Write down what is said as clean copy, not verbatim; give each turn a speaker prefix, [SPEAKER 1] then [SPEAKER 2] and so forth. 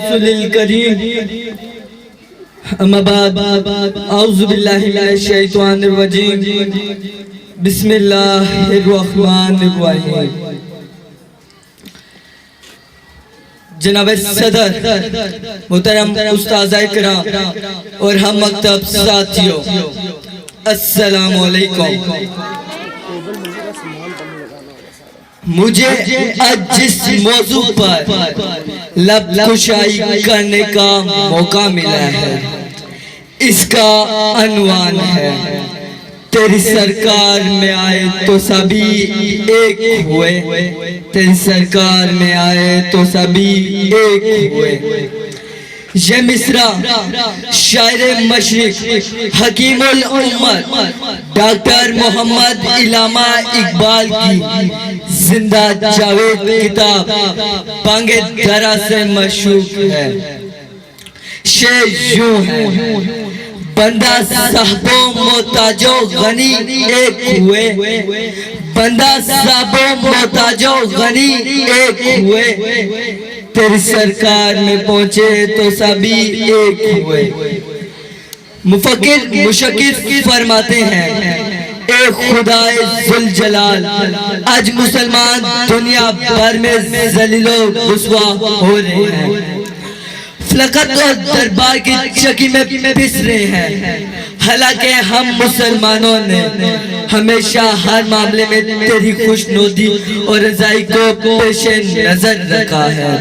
[SPEAKER 1] रसूलिल करीम अम्मा बाद औज़ु बिल्लाहि मिनश शैतानिर रजीम बिस्मिल्लाहिर रहमानिर रहीम। जनाब सदर, मुहतरम उस्ताज़-ए किराम और हम मकतब साथियों, अस्सलामु अलैकुम। मुझे आज जिस मौजू पर लबकुशाई करने का मौका मिला है, इसका अनवान है तेरी सरकार में आए तो सभी एक हुए, तेरी सरकार में आए तो सभी एक हुए। ये मिसरा शायर मशरिक हकीमुल उम्मत डॉक्टर मोहम्मद इलामा इकबाल की जिंदा जावेद किताब पांगे दरा से मशहूर है। शेर यूं है, बंदा साहबो मोहताजो गनी एक हुए, बंदा साहबो मोहताजो गनी एक हुए, तेरी सरकार में पहुंचे तो सभी एक हुए। मुफक्किर मुशक्किर फरमाते हैं, ए खुदाए जुल जलाल, आज मुसलमान दुनिया भर में जलीलो रुसवा हो रहे हैं, फलकत और दरबार की चकी में पिस रहे हैं। हालांकि हम मुसलमानों ने हमेशा हर मामले में तेरी खुशनुदी और रज़ाई को पेश नजर रखा है।